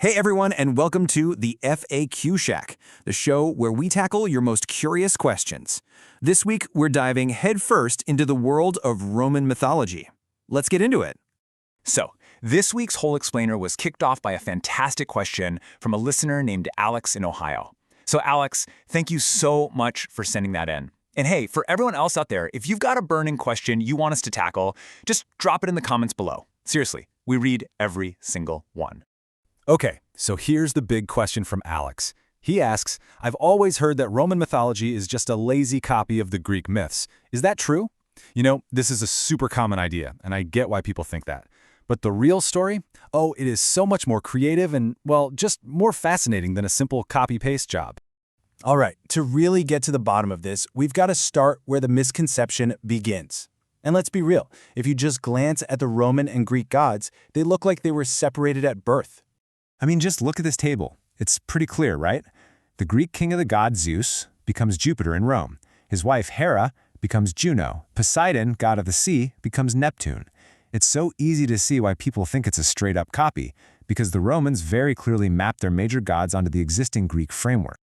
Hey everyone, and welcome to the FAQ Shack, the show where we tackle your most curious questions. This week, we're diving headfirst into the world of Roman mythology. Let's get into it. So, this week's Whole Explainer was kicked off by a fantastic question from a listener named Alex in Ohio. So Alex, thank you so much for sending that in. And hey, for everyone else out there, if you've got a burning question you want us to tackle, just drop it in the comments below. Seriously, we read every single one. Okay, so here's the big question from Alex. He asks, I've always heard that Roman mythology is just a lazy copy of the Greek myths. Is that true? You know, this is a super common idea, and I get why people think that. But the real story? Oh, it is so much more creative and, well, just more fascinating than a simple copy-paste job. All right, to really get to the bottom of this, we've got to start where the misconception begins. And let's be real, if you just glance at the Roman and Greek gods, they look like they were separated at birth. I mean, just look at this table. It's pretty clear, right? The Greek king of the god Zeus becomes Jupiter in Rome. His wife Hera becomes Juno. Poseidon, god of the sea, becomes Neptune. It's so easy to see why people think it's a straight-up copy, because the Romans very clearly mapped their major gods onto the existing Greek framework.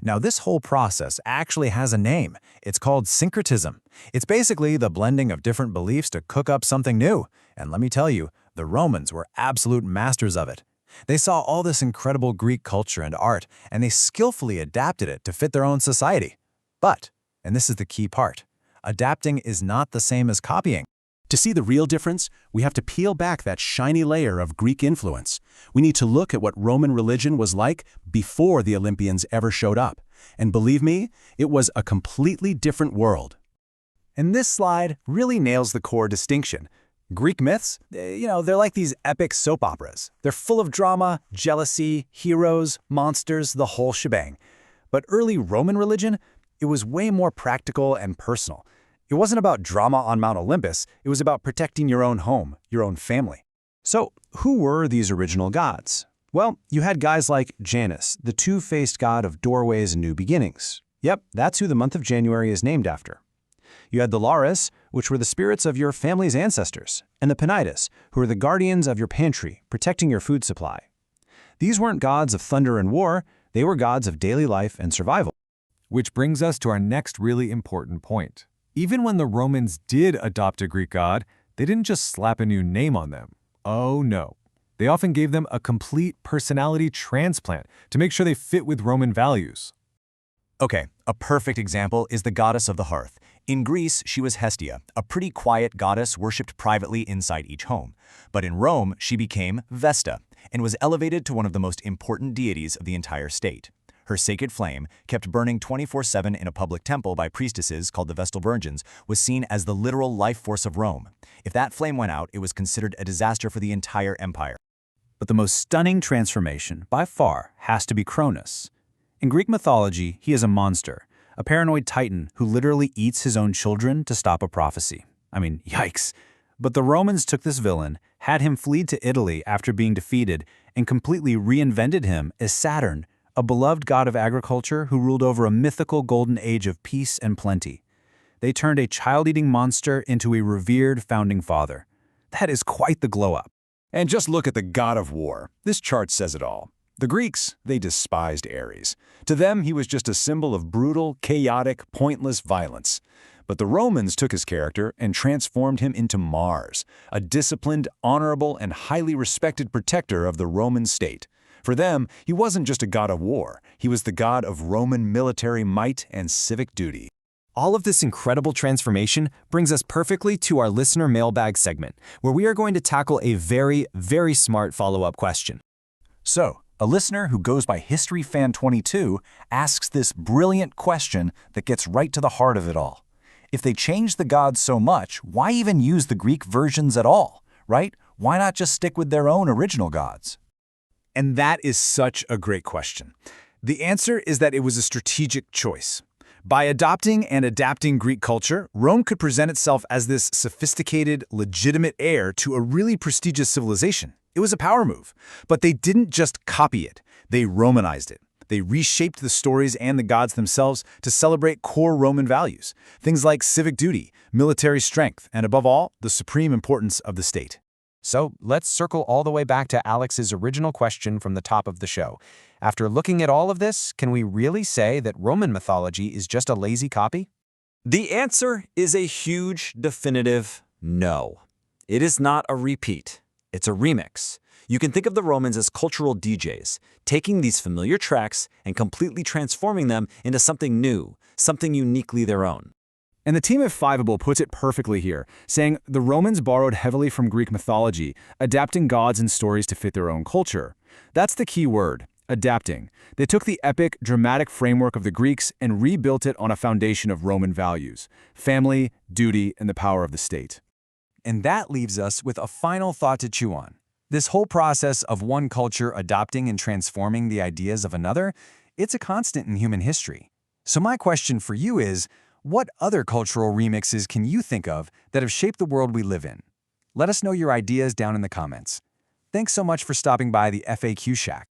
Now, this whole process actually has a name. It's called syncretism. It's basically the blending of different beliefs to cook up something new. And let me tell you, the Romans were absolute masters of it. They saw all this incredible Greek culture and art, and they skillfully adapted it to fit their own society. But, and this is the key part, adapting is not the same as copying. To see the real difference, we have to peel back that shiny layer of Greek influence. We need to look at what Roman religion was like before the Olympians ever showed up. And believe me, it was a completely different world. And this slide really nails the core distinction. Greek myths, they're like these epic soap operas. They're full of drama, jealousy, heroes, monsters, the whole shebang. But early Roman religion, it was way more practical and personal. It wasn't about drama on Mount Olympus, it was about protecting your own home, your own family. So, who were these original gods? Well, you had guys like Janus, the two-faced god of doorways and new beginnings. Yep, that's who the month of January is named after. You had the Lares, which were the spirits of your family's ancestors, and the Penaides, who were the guardians of your pantry, protecting your food supply. These weren't gods of thunder and war, they were gods of daily life and survival. Which brings us to our next really important point. Even when the Romans did adopt a Greek god, they didn't just slap a new name on them. Oh no. They often gave them a complete personality transplant to make sure they fit with Roman values. Okay, a perfect example is the goddess of the hearth. In Greece, she was Hestia, a pretty quiet goddess worshipped privately inside each home. But in Rome, she became Vesta and was elevated to one of the most important deities of the entire state. Her sacred flame, kept burning 24/7 in a public temple by priestesses called the Vestal Virgins, was seen as the literal life force of Rome. If that flame went out, it was considered a disaster for the entire empire. But the most stunning transformation, by far, has to be Cronus. In Greek mythology, he is a monster, a paranoid titan who literally eats his own children to stop a prophecy. I mean, yikes. But the Romans took this villain, had him flee to Italy after being defeated, and completely reinvented him as Saturn, a beloved god of agriculture who ruled over a mythical golden age of peace and plenty. They turned a child-eating monster into a revered founding father. That is quite the glow-up. And just look at the god of war. This chart says it all. The Greeks, they despised Ares. To them, he was just a symbol of brutal, chaotic, pointless violence. But the Romans took his character and transformed him into Mars, a disciplined, honorable, and highly respected protector of the Roman state. For them, he wasn't just a god of war, he was the god of Roman military might and civic duty. All of this incredible transformation brings us perfectly to our listener mailbag segment, where we are going to tackle a very, very smart follow-up question. So, a listener who goes by HistoryFan22 asks this brilliant question that gets right to the heart of it all. If they changed the gods so much, why even use the Greek versions at all, right? Why not just stick with their own original gods? And that is such a great question. The answer is that it was a strategic choice. By adopting and adapting Greek culture, Rome could present itself as this sophisticated, legitimate heir to a really prestigious civilization. It was a power move. But they didn't just copy it, they Romanized it. They reshaped the stories and the gods themselves to celebrate core Roman values, things like civic duty, military strength, and above all, the supreme importance of the state. So let's circle all the way back to Alex's original question from the top of the show. After looking at all of this, can we really say that Roman mythology is just a lazy copy? The answer is a huge, definitive no. It is not a repeat. It's a remix. You can think of the Romans as cultural DJs, taking these familiar tracks and completely transforming them into something new, something uniquely their own. And the team at Fiveable puts it perfectly here, saying the Romans borrowed heavily from Greek mythology, adapting gods and stories to fit their own culture. That's the key word, adapting. They took the epic, dramatic framework of the Greeks and rebuilt it on a foundation of Roman values: family, duty, and the power of the state. And that leaves us with a final thought to chew on. This whole process of one culture adopting and transforming the ideas of another, it's a constant in human history. So my question for you is, what other cultural remixes can you think of that have shaped the world we live in? Let us know your ideas down in the comments. Thanks so much for stopping by the FAQ Shack.